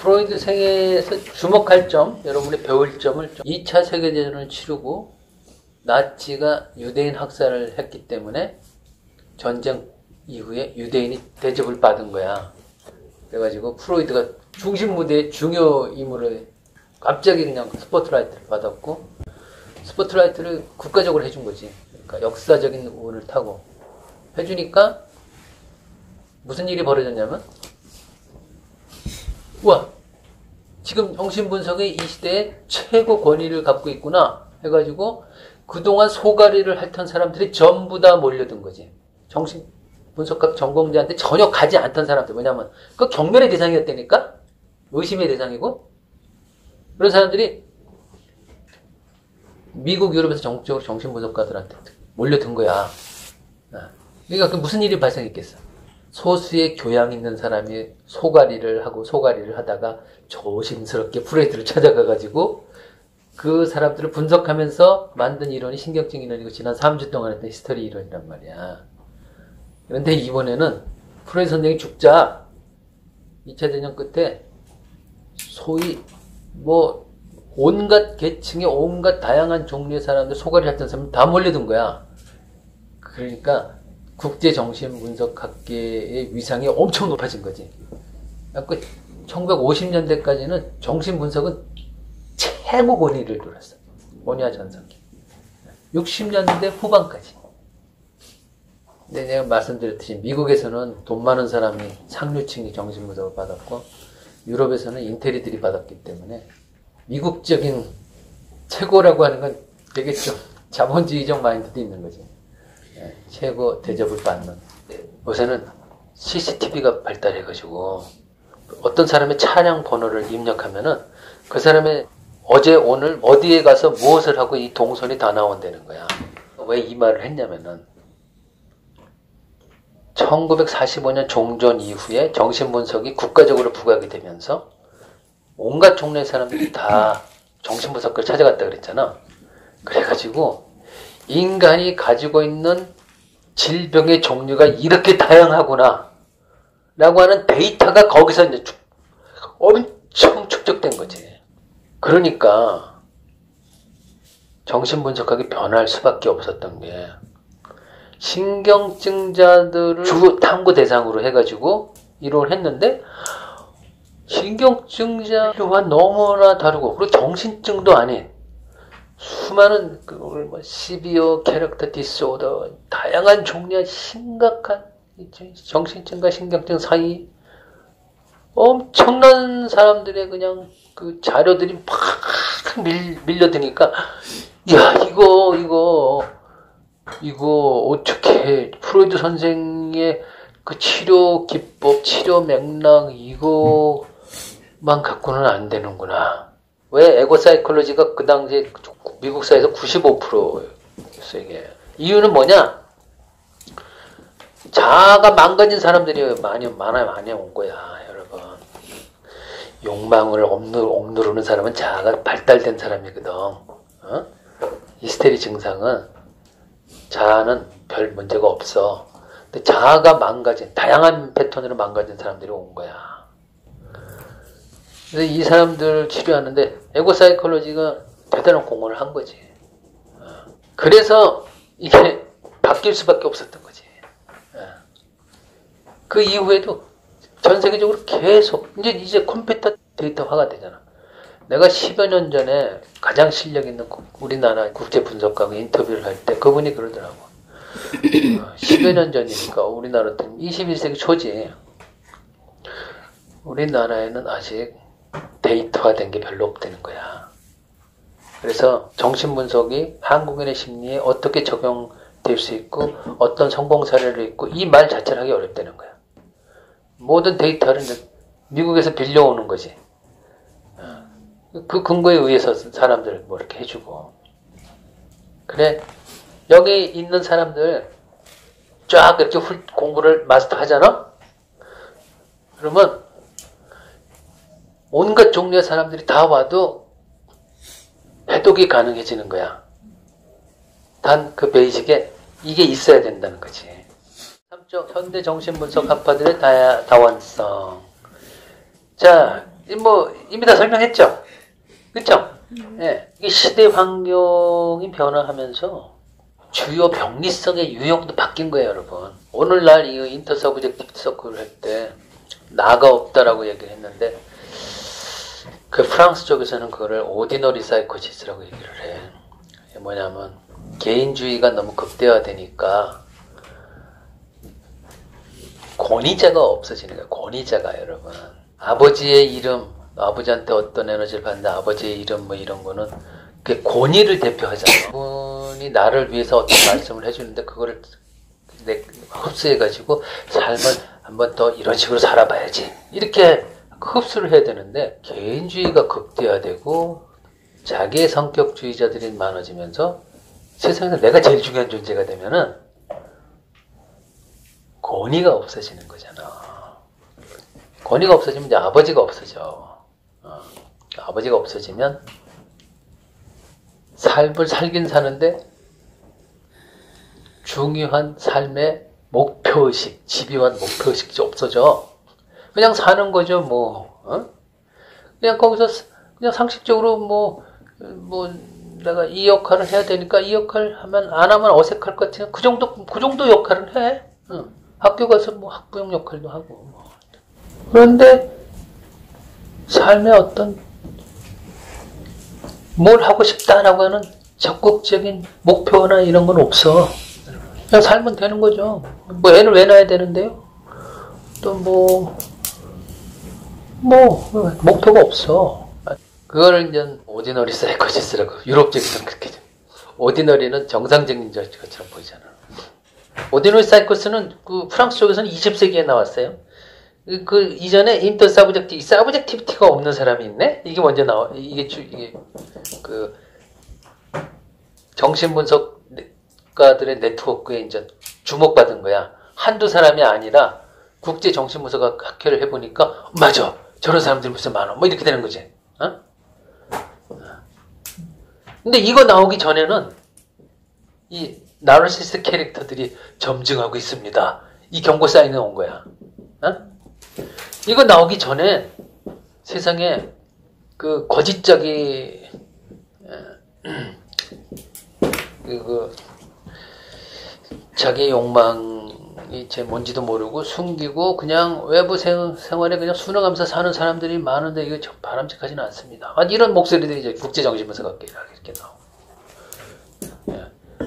프로이드 생애에서 주목할 점, 여러분이 배울 점을 2차 세계대전을 치르고 나치가 유대인 학살을 했기 때문에 전쟁 이후에 유대인이 대접을 받은 거야. 그래가지고 프로이드가 중심 무대의 중요 인물을 갑자기 그냥 스포트라이트를 받았고, 스포트라이트를 국가적으로 해준 거지. 그러니까 역사적인 운을 타고 해주니까 무슨 일이 벌어졌냐면, 우와, 지금 정신분석의 이 시대에 최고 권위를 갖고 있구나 해가지고 그동안 소가리를 핥던 사람들이 전부 다 몰려든 거지. 정신분석학 전공자한테 전혀 가지 않던 사람들. 왜냐면 그 경멸의 대상이었다니까? 의심의 대상이고. 그런 사람들이 미국, 유럽에서 전국적으로 정신분석가들한테 몰려든 거야. 그러니까 그 무슨 일이 발생했겠어? 소수의 교양 있는 사람이 소가리를 하다가 조심스럽게 프로이드를 찾아가가지고 그 사람들을 분석하면서 만든 이론이 신경증 이론이고 지난 3주 동안 했던 히스토리 이론이란 말이야. 그런데 이번에는 프로이드 선생이 죽자 2차 대전 끝에 소위 뭐 온갖 계층의 온갖 다양한 종류의 사람들, 소가리 했던 사람들 다 몰려든 거야. 그러니까 국제정신분석학계의 위상이 엄청 높아진 거지. 그 1950년대까지는 정신분석은 최고 권위를 누렸어. 원야 전성기. 60년대 후반까지. 근데 내가 말씀드렸듯이 미국에서는 돈 많은 사람이 상류층이 정신분석을 받았고 유럽에서는 인테리들이 받았기 때문에 미국적인 최고라고 하는 건 되게 좀 자본주의적 마인드도 있는 거지. 최고 대접을 받는. 요새는 CCTV가 발달해가지고 어떤 사람의 차량 번호를 입력하면은 그 사람의 어제 오늘 어디에 가서 무엇을 하고 이 동선이 다 나온다는 거야. 왜 이 말을 했냐면은 1945년 종전 이후에 정신분석이 국가적으로 부각이 되면서 온갖 종류의 사람들이 다 정신분석을 찾아갔다 그랬잖아. 그래가지고 인간이 가지고 있는 질병의 종류가 이렇게 다양하구나 라고 하는 데이터가 거기서 이제 엄청 축적된 거지. 그러니까 정신분석학이 변할 수밖에 없었던 게 신경증자들을 주 탐구 대상으로 해가지고 이론을 했는데 신경증자와 너무나 다르고 그리고 정신증도 아닌 수많은 시비어 캐릭터 디스오더 다양한 종류의 심각한 정신증과 신경증 사이 엄청난 사람들의 그냥 그 자료들이 막 밀려드니까 야 이거 어떻게 프로이드 선생의 그 치료 기법, 치료 맥락 이거만 갖고는 안 되는구나. 왜 에고 사이콜로지가 그 당시에 미국 사회에서 95%였어 이게. 이유는 뭐냐? 자아가 망가진 사람들이 많이 온 거야, 여러분. 욕망을 억누르는 사람은 자아가 발달된 사람이거든. 히스테리 증상은 자아는 별 문제가 없어. 근데 자아가 망가진, 다양한 패턴으로 망가진 사람들이 온 거야. 그래서 이 사람들 치료하는데 에고 사이콜로지가 대단한 공헌을 한 거지. 그래서 이게 바뀔 수밖에 없었던 거지. 그 이후에도 전 세계적으로 계속 이제 컴퓨터 데이터화가 되잖아. 내가 10여 년 전에 가장 실력 있는 우리나라 국제 분석가하고 인터뷰를 할 때 그분이 그러더라고. 10여 년 전이니까 우리나라 때 21세기 초지. 우리나라에는 아직 데이터화된 게 별로 없다는 거야. 그래서 정신분석이 한국인의 심리에 어떻게 적용될 수 있고 어떤 성공 사례를 있고 이 말 자체를 하기 어렵다는 거야. 모든 데이터를 미국에서 빌려오는 거지. 그 근거에 의해서 사람들 뭐 이렇게 해주고. 그래, 여기 있는 사람들 쫙 이렇게 공부를 마스터 하잖아? 그러면 온갖 종류의 사람들이 다 와도 해독이 가능해지는 거야. 단 그 베이직에 이게 있어야 된다는 거지. 3쪽 현대 정신분석 학파들의 다원성. 자, 뭐 이미 다 설명했죠. 그렇죠? 예, 이 시대 환경이 변화하면서 주요 병리성의 유형도 바뀐 거예요, 여러분. 오늘날 이 인터서브젝티브 서클을 할 때 나가 없다라고 얘기를 했는데 그 프랑스 쪽에서는 그거를 오디너리 사이코시스라고 얘기를 해. 이게 뭐냐면 개인주의가 너무 극대화되니까 권위자가 없어지는 거예요. 권위자가 여러분. 아버지의 이름, 아버지한테 어떤 에너지를 받는데 아버지의 이름 뭐 이런 거는 그 권위를 대표하잖아요. 그분이 나를 위해서 어떤 말씀을 해주는데 그거를 흡수해가지고 삶을 한번 더 이런 식으로 살아봐야지. 이렇게 흡수를 해야 되는데 개인주의가 극대화되고 자기의 성격주의자들이 많아지면서 세상에서 내가 제일 중요한 존재가 되면은 권위가 없어지는 거잖아. 권위가 없어지면 이제 아버지가 없어져. 아버지가 없어지면 삶을 살긴 사는데 중요한 삶의 목표의식, 집요한 목표의식이 없어져. 그냥 사는 거죠, 뭐. 그냥 거기서 그냥 상식적으로 뭐 내가 이 역할을 해야 되니까 이 역할 안 하면 어색할 것 같으면 그 정도 역할을 해. 학교 가서 뭐 학부형 역할도 하고. 뭐. 그런데 삶의 어떤 뭘 하고 싶다라고 하는 적극적인 목표나 이런 건 없어. 그냥 살면 되는 거죠. 뭐 애를 왜 낳아야 되는데요? 또 목표가 없어. 그걸 이제 오디너리 사이코시스라고 유럽적에서는 그렇게 오디너리는 정상적인 것처럼 보이잖아. 오디너리 사이코시스는 그 프랑스 쪽에서는 20세기에 나왔어요. 그 이전에 인터 사브젝티비티가 없는 사람이 있네? 이게 먼저 나와. 이게 그 정신분석가들의 네트워크에 이제 주목받은 거야. 한두 사람이 아니라 국제 정신분석 학회를 해보니까 맞아. 저런 사람들이 무슨 많아. 뭐 이렇게 되는 거지. 근데 이거 나오기 전에는 이 나르시스트 캐릭터들이 점증하고 있습니다. 이 경고 사인이 온 거야. 이거 나오기 전에 세상에 그 거짓적이 자기 욕망이 제 뭔지도 모르고 숨기고 그냥 외부 생활에 그냥 순응하면서 사는 사람들이 많은데 이거 좀 바람직하지는 않습니다. 이런 목소리들이 이제 국제정신분석학계 이렇게 나오고.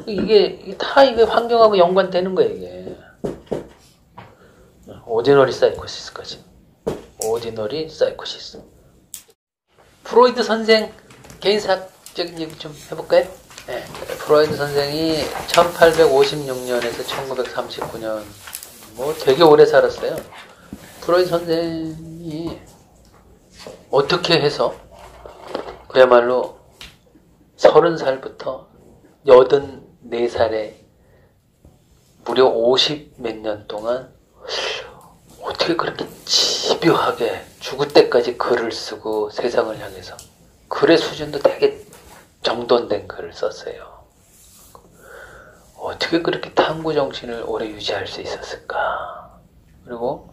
이게 다 이게 환경하고 연관되는 거예요, 이게. 오디너리 사이코시스까지. 오디너리 사이코시스. 프로이드 선생 개인사적인 얘기 좀 해볼까요? 네. 프로이드 선생이 1856년에서 1939년 뭐 되게 오래 살았어요. 프로이드 선생이 어떻게 해서 그야말로 30살부터 84살에 무려 50 몇 년 동안 어떻게 그렇게 집요하게 죽을 때까지 글을 쓰고 세상을 향해서 글의 수준도 되게 정돈된 글을 썼어요. 어떻게 그렇게 탐구 정신을 오래 유지할 수 있었을까? 그리고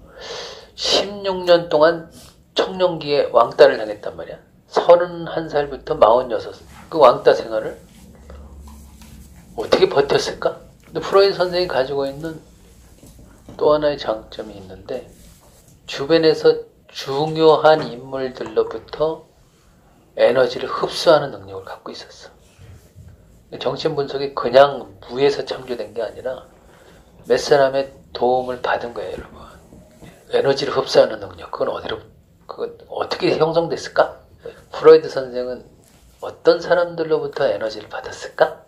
16년 동안 청년기에 왕따를 당했단 말이야. 31살부터 46, 그 왕따 생활을 어떻게 버텼을까? 근데 프로이드 선생이 가지고 있는 또 하나의 장점이 있는데 주변에서 중요한 인물들로부터 에너지를 흡수하는 능력을 갖고 있었어. 정신분석이 그냥 무에서 창조된 게 아니라 몇 사람의 도움을 받은 거예요, 여러분. 에너지를 흡수하는 능력, 그건 어떻게 형성됐을까? 프로이드 선생은 어떤 사람들로부터 에너지를 받았을까?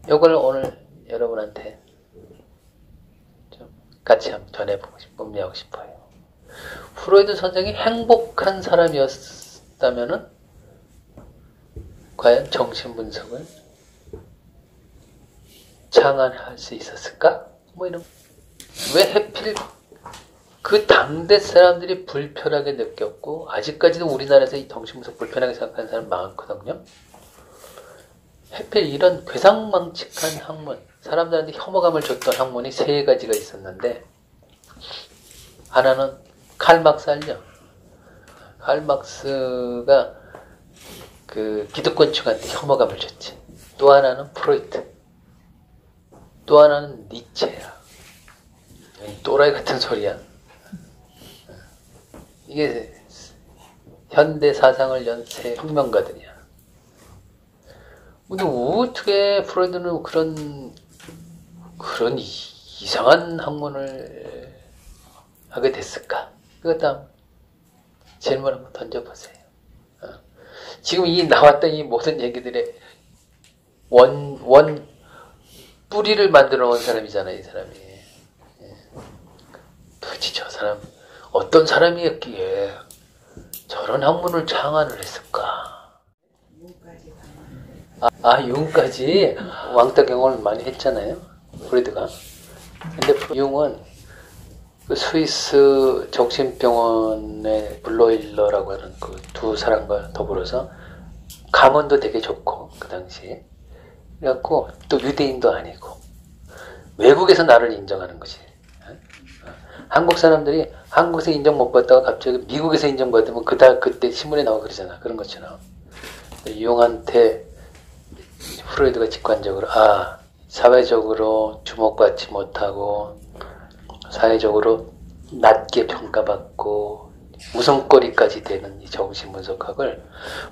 이걸 오늘 여러분한테 좀 같이 한번 전해보고 음미하고 싶어요. 프로이드 선생이 행복한 사람이었다면은 과연 정신분석을 창안할 수 있었을까? 뭐 이런. 왜 하필 그 당대 사람들이 불편하게 느꼈고 아직까지도 우리나라에서 이 정신분석 불편하게 생각하는 사람 많거든요. 하필 이런 괴상망측한 학문, 사람들한테 혐오감을 줬던 학문이 세 가지가 있었는데, 하나는 칼 막스 알죠? 칼 막스가 그 기득권층한테 혐오감을 줬지. 또 하나는 프로이트, 또 하나는 니체야. 또라이 같은 소리야. 이게 현대 사상을 연 세 혁명가들이야. 근데 어떻게 프로이드는 그런 이상한 학문을 하게 됐을까? 그 다음 질문 한번 던져보세요. 지금 이 나왔던 이 모든 얘기들의 뿌리를 만들어 온 사람이잖아, 이 사람이. 도대체 저 사람, 어떤 사람이었기에 저런 학문을 창안을 했을까? 융까지 왕따 경험을 많이 했잖아요, 프로이드가. 근데 융은 그 스위스 정신병원의 블로일러라고 하는 그 두 사람과 더불어서 가문도 되게 좋고, 그 당시에. 그래갖고 또 유대인도 아니고 외국에서 나를 인정하는 거지. 한국 사람들이 한국에서 인정 못 받다가 갑자기 미국에서 인정받으면 그때 신문에 나오고 그러잖아. 그런 것처럼 융한테 프로이드가 직관적으로 사회적으로 주목받지 못하고 사회적으로 낮게 평가받고 웃음거리까지 되는 이 정신분석학을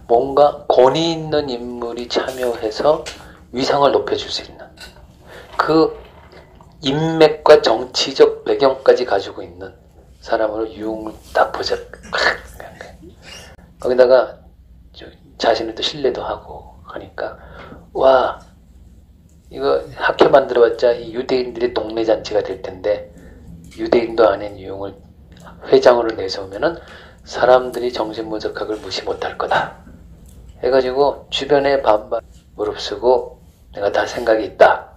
뭔가 권위 있는 인물이 참여해서 위상을 높여줄 수 있는 그 인맥과 정치적 배경까지 가지고 있는 사람으로 융을 딱 보자. 거기다가 자신을 또 신뢰도 하고 하니까 와, 이거 학회 만들어봤자 이 유대인들의 동네 잔치가 될 텐데 유대인도 아닌 융을 회장으로 내세우면은 사람들이 정신분석학을 무시 못할 거다 해가지고 주변에 반반 무릅쓰고 내가 다 생각이 있다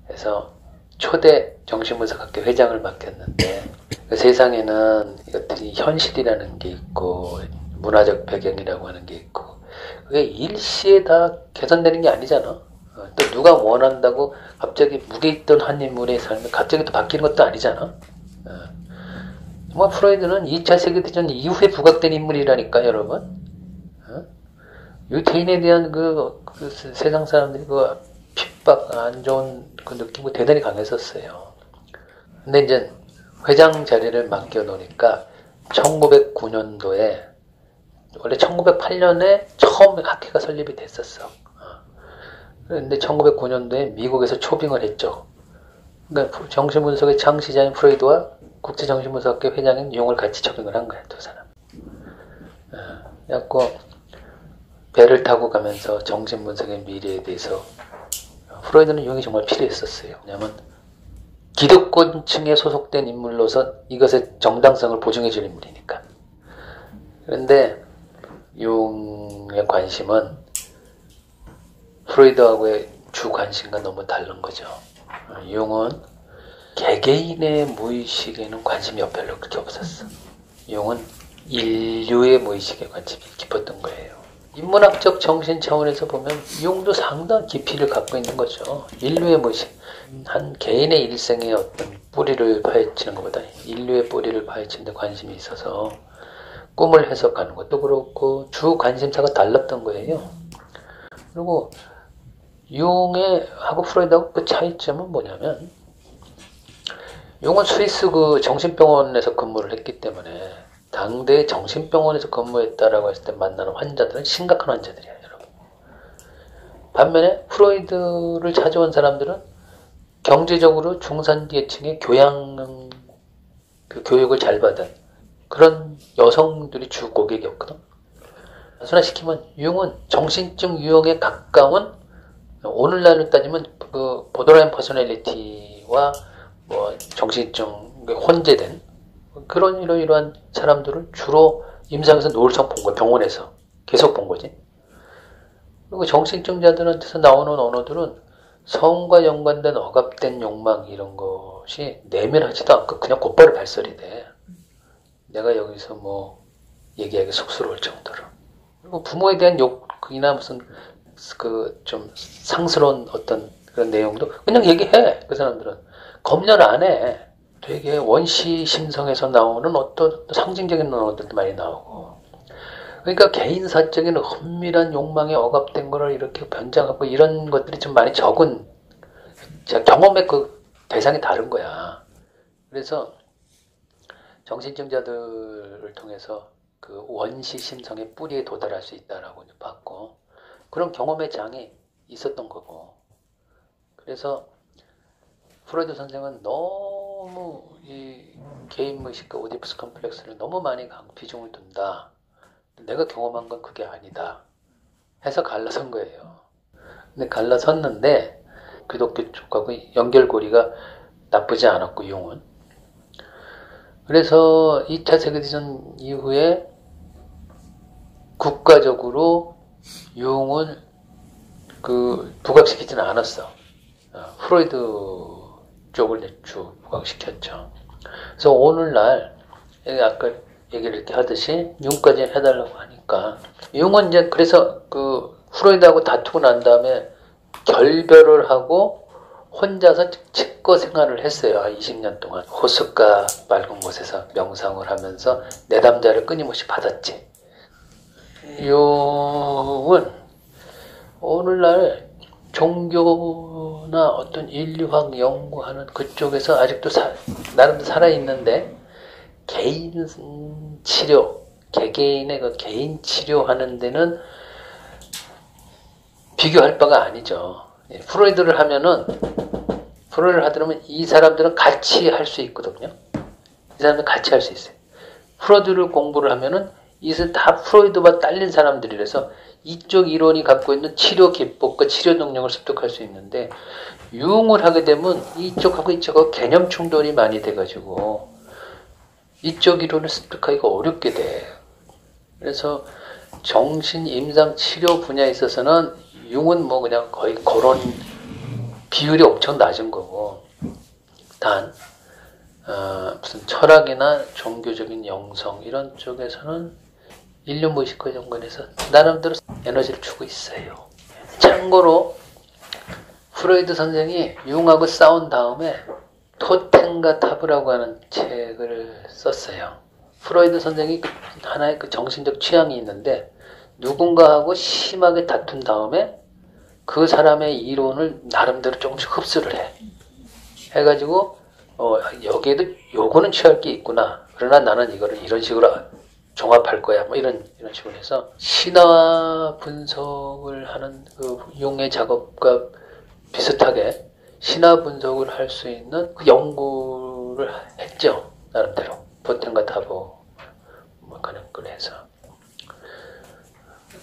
해서 초대 정신분석학회 회장을 맡겼는데 그 세상에는 이것들이 현실이라는 게 있고 문화적 배경이라고 하는 게 있고 그게 일시에 다 개선되는 게 아니잖아. 또 누가 원한다고 갑자기 무게 있던 한 인물의 삶이 갑자기 또 바뀌는 것도 아니잖아. 정말 프로이드는 2차 세계대전 이후에 부각된 인물이라니까, 여러분. 유태인에 대한 그 세상 사람들이 그 핍박, 안 좋은 그 느낌이 대단히 강했었어요. 근데 이제 회장 자리를 맡겨놓으니까 1909년도에, 원래 1908년에 처음 학회가 설립이 됐었어. 그런데 1909년도에 미국에서 초빙을 했죠. 그러니까 정신분석의 창시자인 프로이드와 국제정신분석학회 회장인 융을 같이 초빙을 한 거야, 두 사람. 그래갖고 배를 타고 가면서 정신분석의 미래에 대해서 프로이드는 융이 정말 필요했었어요. 왜냐하면 기득권층에 소속된 인물로서 이것의 정당성을 보증해줄 인물이니까. 그런데 융의 관심은 프로이드하고의 주 관심과 너무 다른 거죠. 융은 개개인의 무의식에는 관심이 별로 그렇게 없었어. 융은 인류의 무의식에 관심이 깊었던 거예요. 인문학적 정신 차원에서 보면 융도 상당한 깊이를 갖고 있는 거죠. 인류의 무의식, 한 개인의 일생의 어떤 뿌리를 파헤치는 것보다 인류의 뿌리를 파헤치는 데 관심이 있어서 꿈을 해석하는 것도 그렇고 주 관심사가 달랐던 거예요. 그리고 융의 하고 프로이드하고 그 차이점은 뭐냐면 융은 스위스 그 정신병원에서 근무를 했기 때문에 당대 정신병원에서 근무했다라고 했을 때 만나는 환자들은 심각한 환자들이야, 여러분. 반면에 프로이드를 찾아온 사람들은 경제적으로 중산계층의 교육을 잘 받은 그런 여성들이 주 고객이었거든. 단순화시키면 융은 정신증 유형에 가까운 오늘날로 따지면 그 보더라인 퍼소널리티와 뭐 정신증 혼재된 그런 이러한 사람들을 주로 임상에서 노을성 본 거야. 병원에서 계속 본 거지. 그리고 정신증자들한테서 나오는 언어들은 성과 연관된 억압된 욕망 이런 것이 내면하지도 않고 그냥 곧바로 발설이 돼. 내가 여기서 뭐 얘기하기 쑥스러울 정도로. 그리고 부모에 대한 욕이나 무슨 그 좀 상스러운 어떤 그런 내용도 그냥 얘기해. 그 사람들은 검열 안 해. 되게 원시 심성에서 나오는 어떤 상징적인 언어들도 많이 나오고. 그러니까 개인 사적인 은밀한 욕망에 억압된 거를 이렇게 변장하고 이런 것들이 좀 많이 적은 경험의 그 대상이 다른 거야. 그래서 정신증자들을 통해서 그 원시 심성의 뿌리에 도달할 수 있다라고 봤고 그런 경험의 장이 있었던 거고 그래서 프로이드 선생은 너무 이 개인무의식과 오디푸스 컴플렉스를 너무 많이 비중을 둔다. 내가 경험한 건 그게 아니다. 해서 갈라선 거예요. 근데 갈라섰는데 기독교 쪽하고 연결고리가 나쁘지 않았고 융은. 그래서 2차 세계대전 이후에 국가적으로 융을 부각시키지는 않았어. 프로이드 쪽을 쭉 부각시켰죠. 그래서 오늘날 아까 얘기를 이렇게 하듯이 융까지 해달라고 하니까 융은 이제 그래서 그 프로이드하고 다투고 난 다음에 결별을 하고 혼자서 치과 생활을 했어요. 20년 동안 호숫가 맑은 곳에서 명상을 하면서 내담자를 끊임없이 받았지. 융은 오늘날 종교나 어떤 인류학 연구하는 그쪽에서 아직도 나름대로 살아있는데 개인 치료, 개개인의 그 개인 치료하는 데는 비교할 바가 아니죠. 프로이드를 하더라면 이 사람들은 같이 할 수 있거든요. 이 사람들은 같이 할 수 있어요. 프로이드를 공부를 하면은 이것은 다 프로이드와 딸린 사람들이라서 이쪽 이론이 갖고 있는 치료 기법과 치료 능력을 습득할 수 있는데 융을 하게 되면 이쪽하고 이쪽하고 개념 충돌이 많이 돼가지고 이쪽 이론을 습득하기가 어렵게 돼. 그래서 정신 임상 치료 분야에 있어서는 융은 뭐 그냥 거의 그런 비율이 엄청 낮은 거고 단 무슨 철학이나 종교적인 영성 이런 쪽에서는 인류 무의식과 연관해서 나름대로 에너지를 주고 있어요. 참고로 프로이드 선생이 융하고 싸운 다음에 토템과 타부라고 하는 책을 썼어요. 프로이드 선생이 하나의 그 정신적 취향이 있는데 누군가하고 심하게 다툰 다음에 그 사람의 이론을 나름대로 조금씩 흡수를 해. 해가지고 여기에도 요거는 취할 게 있구나. 그러나 나는 이거를 이런 식으로 종합할 거야. 뭐 이런 식으로 해서 신화 분석을 하는 그 융의 작업과 비슷하게 신화 분석을 할 수 있는 그 연구를 했죠. 나름대로. 토템과 타부 뭐 그런 걸 해서.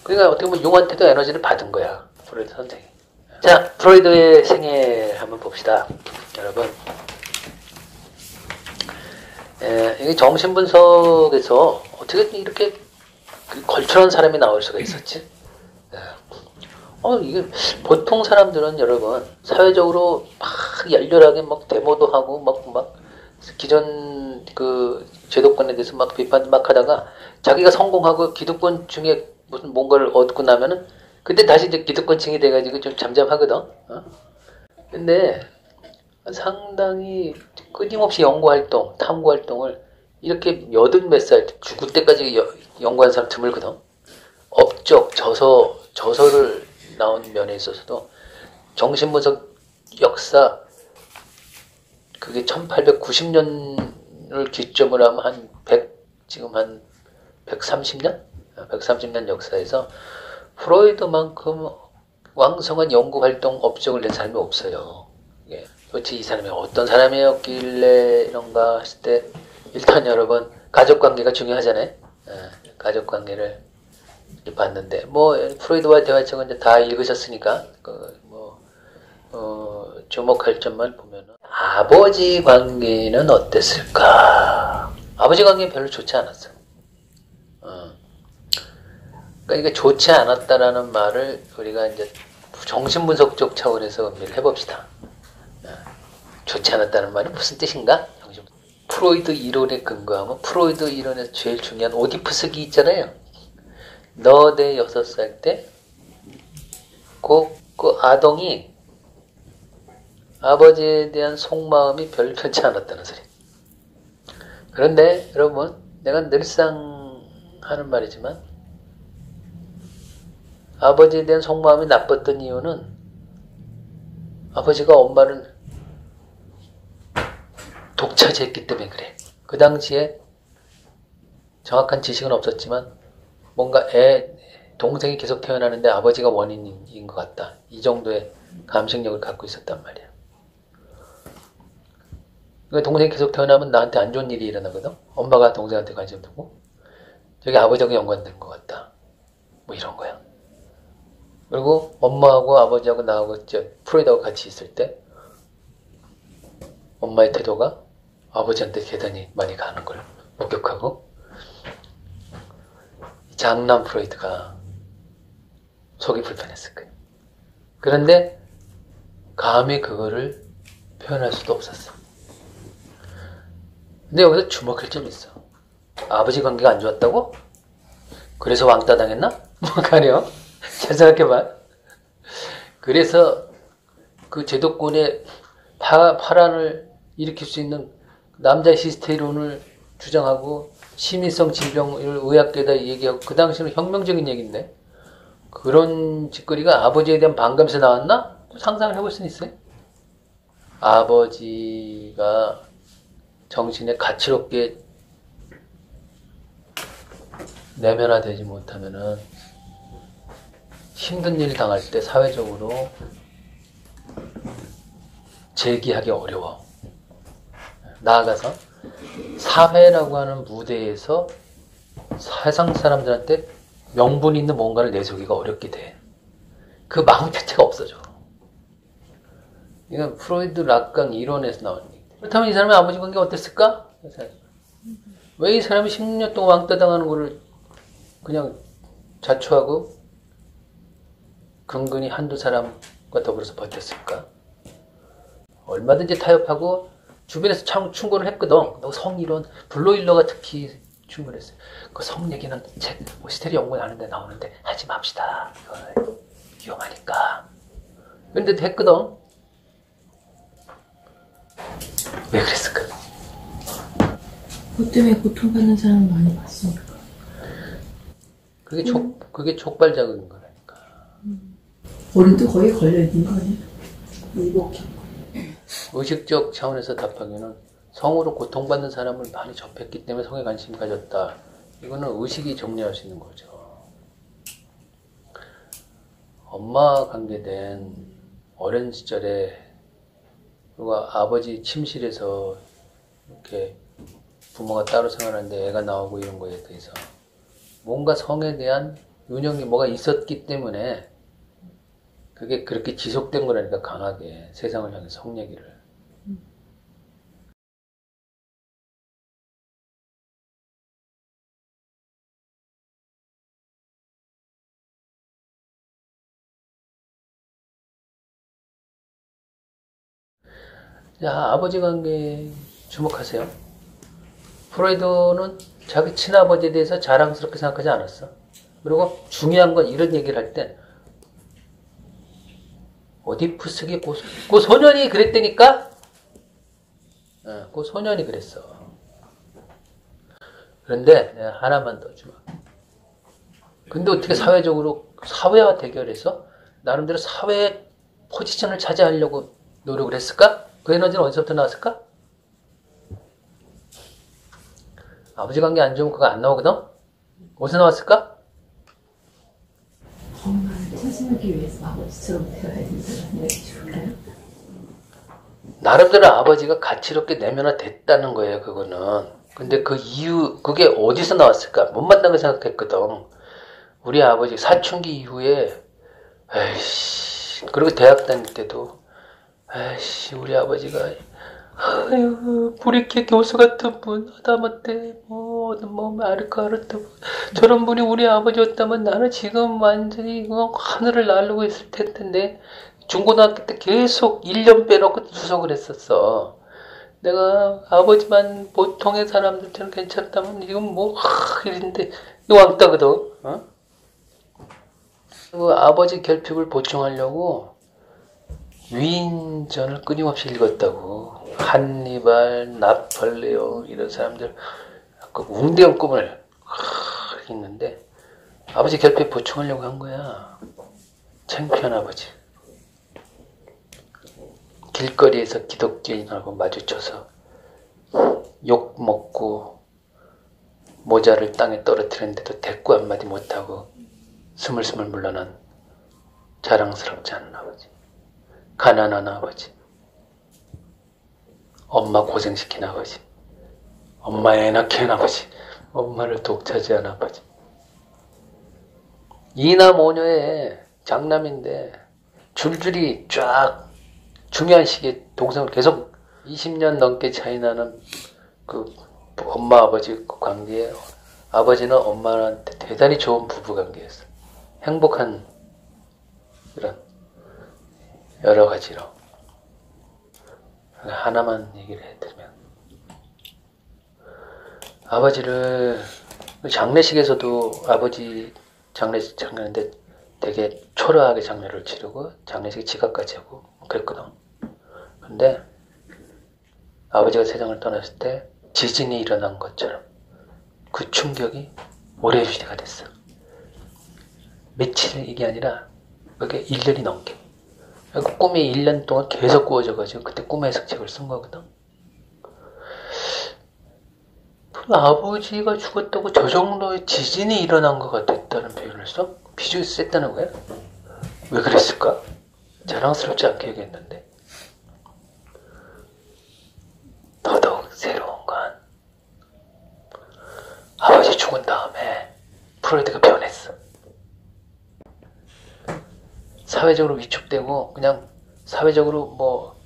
그러니까 어떻게 보면 융한테도 에너지를 받은 거야. 프로이드 선생이. 자, 프로이드의 생애 한번 봅시다. 여러분. 이게 정신분석에서 어떻게 이렇게 걸출한 사람이 나올 수가 있었지? 이게 보통 사람들은 여러분 사회적으로 막 열렬하게 막 데모도 하고 막 기존 그 제도권에 대해서 막 비판 막 하다가 자기가 성공하고 기득권 중에 무슨 뭔가를 얻고 나면은 그때 다시 이제 기득권층이 돼가지고 좀 잠잠하거든. 근데 상당히 끊임없이 연구활동, 탐구활동을 이렇게 80몇 살 죽을 때까지 연구한 사람 드물거든. 업적, 저서를 나온 면에 있어서도 정신분석 역사 그게 1890년을 기점으로 하면 지금 한 130년? 130년 역사에서 프로이드만큼 왕성한 연구활동 업적을 낸 사람이 없어요. 예. 도대체 이 사람이 어떤 사람이었길래 이런가 했을 때 일단 여러분 가족관계가 중요하잖아요. 가족관계를 봤는데 뭐 프로이드와 대화책은 이제 다 읽으셨으니까 주목할 점만 보면은 아버지 관계는 어땠을까? 아버지 관계는 별로 좋지 않았어. 그러니까 이게 좋지 않았다라는 말을 우리가 이제 정신분석적 차원에서 의미를 해봅시다. 좋지 않았다는 말이 무슨 뜻인가? 프로이드 이론에 근거하면 프로이드 이론에서 제일 중요한 오디푸스기 있잖아요. 너 내 6살 때 그 아동이 아버지에 대한 속마음이 별 편치 않았다는 소리. 그런데 여러분, 내가 늘상 하는 말이지만 아버지에 대한 속마음이 나빴던 이유는 아버지가 엄마를 독차지했기 때문에 그래. 그 당시에 정확한 지식은 없었지만 뭔가 동생이 계속 태어나는데 아버지가 원인인 것 같다. 이 정도의 감식력을 갖고 있었단 말이야. 그러니까 동생이 계속 태어나면 나한테 안 좋은 일이 일어나거든. 엄마가 동생한테 관심 두고 저게 아버지하고 연관된 것 같다. 뭐 이런 거야. 그리고 엄마하고 아버지하고 나하고 프로이드하고 같이 있을 때 엄마의 태도가 아버지한테 대단히 많이 가는 걸 목격하고 장남 프로이드가 속이 불편했을 거예요. 그런데 감히 그거를 표현할 수도 없었어. 근데 여기서 주목할 점이 있어. 아버지 관계가 안 좋았다고? 그래서 왕따 당했나? 뭐 가려? 잘 생각해봐. 그래서 그 제도권의 파란을 일으킬 수 있는 남자 히스테론을 주장하고 심의성 질병을 의학계에다 얘기하고 그 당시는 혁명적인 얘기인데 그런 짓거리가 아버지에 대한 반감에서 나왔나? 상상을 해볼 수는 있어요. 아버지가 정신에 가치롭게 내면화되지 못하면은 힘든 일을 당할 때 사회적으로 제기하기 어려워. 나아가서 사회라고 하는 무대에서 세상 사람들한테 명분 있는 뭔가를 내세우기가 어렵게 돼. 그 마음 자체가 없어져. 이건 프로이드 락강 이론에서 나오는 얘기. 그렇다면 이 사람의 아버지 관계가 어땠을까? 왜 이 사람이 10년 동안 왕따 당하는 거를 그냥 자초하고 근근히 한두 사람과 더불어서 버텼을까? 얼마든지 타협하고 주변에서 참 충고를 했거든. 너 성이론, 블로일러가 특히 충고를 했어요. 그 성 얘기는 책, 히스테리 연구에 하는데 나오는데 하지 맙시다. 이거 위험하니까. 그런데도 했거든. 왜 그랬을까? 그것 때문에 고통받는 사람을 많이 봤으니까. 그게 촉발 자극인 거라니까. 우리도 거의 걸려있는 거 아니야? 의식적 차원에서 답하기는 성으로 고통받는 사람을 많이 접했기 때문에 성에 관심을 가졌다. 이거는 의식이 정리할 수 있는 거죠. 엄마 관계된 어린 시절에 그리고 아버지 침실에서 이렇게 부모가 따로 생활하는데 애가 나오고 이런 거에 대해서 뭔가 성에 대한 윤영이 뭐가 있었기 때문에 그게 그렇게 지속된 거라니까 강하게 세상을 향해 성 얘기를. 자, 아버지 관계 주목하세요. 프로이드는 자기 친아버지에 대해서 자랑스럽게 생각하지 않았어. 그리고 중요한 건 이런 얘기를 할 때 오디푸스기 그 소년이 그랬다니까? 그 소년이 그랬어. 그런데 내가 하나만 더 주마. 근데 어떻게 사회와 대결해서 나름대로 사회의 포지션을 차지하려고 노력을 했을까? 그 에너지는 어디서부터 나왔을까? 아버지 관계 안 좋으면 그거 안 나오거든? 어디서 나왔을까? 엄마를 찾아내기 위해서 아버지처럼 되어야 된다는 얘기일까요? 나름대로 아버지가 가치롭게 내면화 됐다는 거예요, 그거는. 근데 그 이유, 그게 어디서 나왔을까? 못마땅하게 생각했거든. 우리 아버지 사춘기 이후에, 에이씨, 그리고 대학 다닐 때도, 에이씨, 우리 아버지가, 아유, 브리케 교수 같은 분, 하다못해, 아르카르트, 저런 분이 우리 아버지였다면 나는 지금 완전히 하늘을 날르고 있을 텐데, 중고등학교 때 계속 1년 빼놓고 수석을 했었어. 내가 아버지만 보통의 사람들처럼 괜찮다면, 이건 이랬는데, 이거 왕따거든, 어? 그 아버지 결핍을 보충하려고 위인전을 끊임없이 읽었다고. 한니발, 나폴레옹 이런 사람들 그 웅대한 꿈을 했는데 아버지 결핍 보충하려고 한 거야. 창피한 아버지. 길거리에서 기독교인하고 마주쳐서 욕 먹고 모자를 땅에 떨어뜨렸는데도 대꾸 한마디 못하고 스물스물 물러난 자랑스럽지 않은 아버지. 가난한 아버지. 엄마 고생시킨 아버지. 엄마 애 낳게 한 아버지. 엄마를 독차지한 아버지. 이남 오녀의 장남인데 줄줄이 쫙 중요한 시기에 동생을 계속 20년 넘게 차이 나는 그 엄마 아버지 관계에 아버지는 엄마한테 대단히 좋은 부부 관계였어. 행복한 이런 여러 가지로. 하나만 얘기를 해드리면 아버지를 장례식에서도 아버지 장례인데 되게 초라하게 장례를 치르고 장례식에 지각까지 하고 그랬거든. 근데 아버지가 세상을 떠났을 때 지진이 일어난 것처럼 그 충격이 오래주시가 됐어. 며칠 이게 아니라 그게 1년이 넘게. 그 꿈이 1년 동안 계속 꾸어져가지고 그때 꿈의 해석책을 쓴 거거든. 그 아버지가 죽었다고 저 정도의 지진이 일어난 것 같았다는 표현을 써? 비주얼이 셌다는 거야? 왜 그랬을까? 자랑스럽지 않게 얘기했는데 더더욱 새로운 건 아버지 죽은 다음에 프로이드가 변했어. 사회적으로 위축되고 그냥 사회적으로 뭐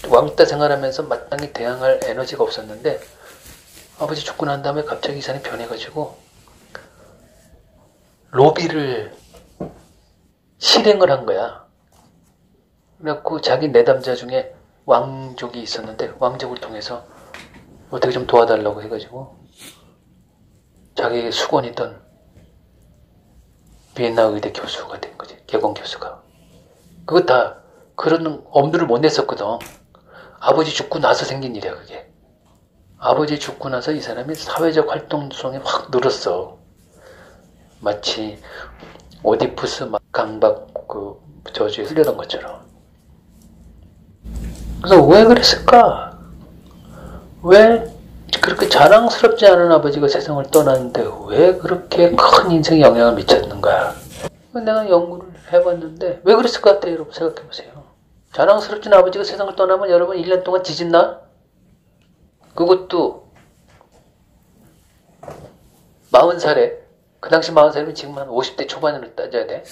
왕따 생활하면서 마땅히 대항할 에너지가 없었는데 아버지 죽고 난 다음에 갑자기 이 사람이 변해가지고 로비를 실행을 한 거야. 그래갖고 자기 내담자 중에 왕족이 있었는데 왕족을 통해서 어떻게 좀 도와달라고 해가지고 자기의 수건이던 비엔나 의대 교수가 된 거지. 개공 교수가. 그거 다 그런 엄두를 못 냈었거든. 아버지 죽고 나서 생긴 일이야 그게. 아버지 죽고 나서 이 사람이 사회적 활동성이 확 늘었어. 마치 오디푸스 강박 그 저주에 쓸려던 것처럼. 그래서 왜 그랬을까? 왜 그렇게 자랑스럽지 않은 아버지가 세상을 떠났는데 왜 그렇게 큰 인생에 영향을 미쳤는가? 내가 연구를 해봤는데 왜 그랬을 것 같아요? 여러분 생각해보세요. 자랑스럽지 않은 아버지가 세상을 떠나면 여러분 1년 동안 지진 나? 그것도 40살에 그 당시 40살이면 지금 한 50대 초반으로 따져야 돼.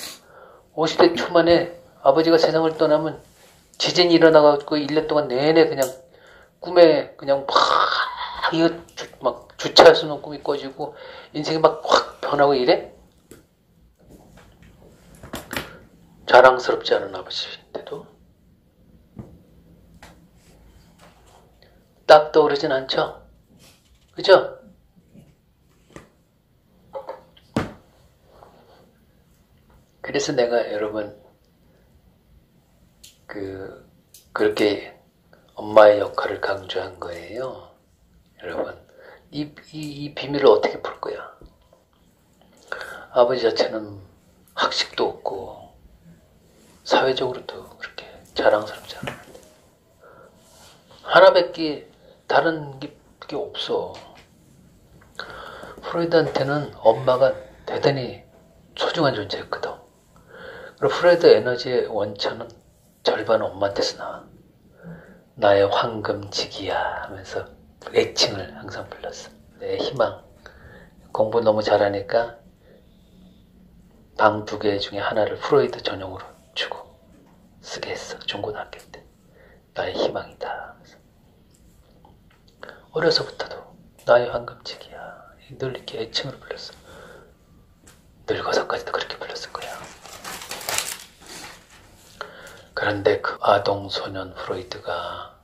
50대 초반에 아버지가 세상을 떠나면 지진이 일어나가지고 1년 동안 내내 그냥 꿈에 그냥 막 주체할 수 없는 꿈이 꿔지고 인생이 막 확 변하고 이래? 자랑스럽지 않은 아버지인데도 딱 떠오르진 않죠? 그죠? 그래서 내가 여러분 그렇게 엄마의 역할을 강조한 거예요. 여러분 이 비밀을 어떻게 풀 거야? 아버지 자체는 학식도 없고 사회적으로도 그렇게 자랑스럽지 않은데 하나밖에 다른 게 없어. 프로이드한테는 엄마가 대단히 소중한 존재였거든. 그리고 프로이드 에너지의 원천은 절반은 엄마한테서 나와. 나의 황금지기야 하면서 애칭을 항상 불렀어. 내 희망. 공부 너무 잘하니까 방 2개 중에 하나를 프로이드 전용으로 주고 쓰게 했어. 중고등학교 때. 나의 희망이다. 어려서부터도 나의 황금지기야. 늘 이렇게 애칭으로 불렀어. 늙어서까지도 그렇게 불렀을 거야. 그런데 그 아동소년 프로이드가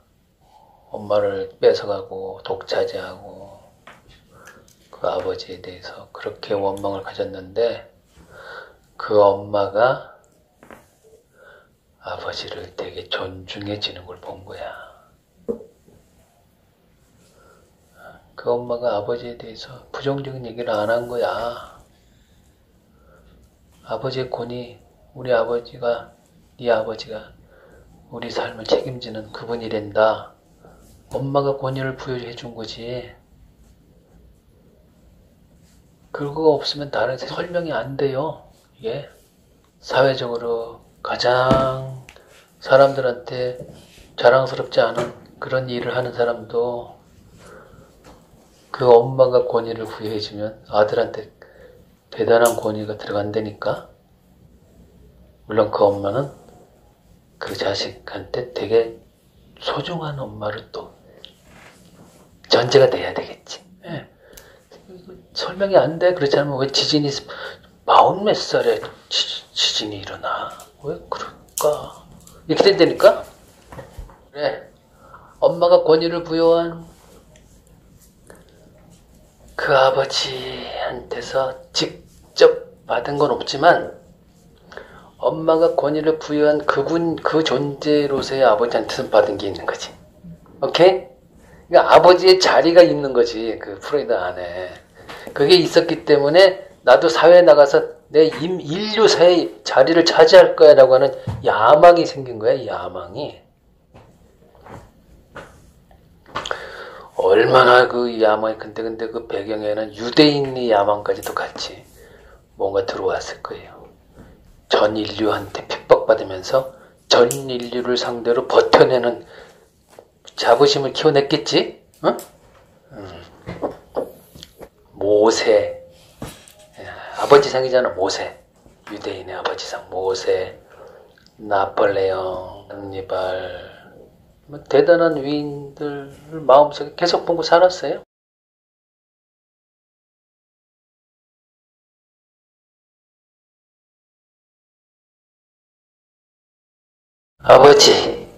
엄마를 뺏어가고 독차지하고 그 아버지에 대해서 그렇게 원망을 가졌는데 그 엄마가 아버지를 되게 존중해지는 걸 본 거야. 그 엄마가 아버지에 대해서 부정적인 얘기를 안 한 거야. 아버지의 권위, 우리 아버지가, 네 아버지가 우리 삶을 책임지는 그분이란다. 엄마가 권위를 부여해 준 거지. 그거 없으면 다른 설명이 안 돼요. 이게 사회적으로 가장 사람들한테 자랑스럽지 않은 그런 일을 하는 사람도 그 엄마가 권위를 부여해주면 아들한테 대단한 권위가 들어간다니까. 물론 그 엄마는 그 자식한테 되게 소중한 엄마를 또 전제가 돼야 되겠지. 예. 설명이 안 돼. 그렇지 않으면 왜 지진이 40몇 살에 지진이 일어나? 왜 그럴까? 이렇게 된다니까? 그래. 엄마가 권위를 부여한 그 아버지한테서 직접 받은 건 없지만 엄마가 권위를 부여한 그분, 그 존재로서의 아버지한테서 받은 게 있는 거지. 오케이? 그러니까 아버지의 자리가 있는 거지. 그 프로이드 안에. 그게 있었기 때문에 나도 사회에 나가서 내 인류사의 자리를 차지할 거야 라고 하는 야망이 생긴 거야. 야망이. 얼마나 그 야망이 근데 그 배경에는 유대인의 야망까지도 같이 뭔가 들어왔을 거예요. 전 인류한테 핍박받으면서 전 인류를 상대로 버텨내는 자부심을 키워냈겠지? 응? 모세, 아버지상이잖아. 모세, 유대인의 아버지상. 모세, 나폴레옹, 한니발, 대단한 위인들을 마음속에 계속 보고 살았어요. 아버지,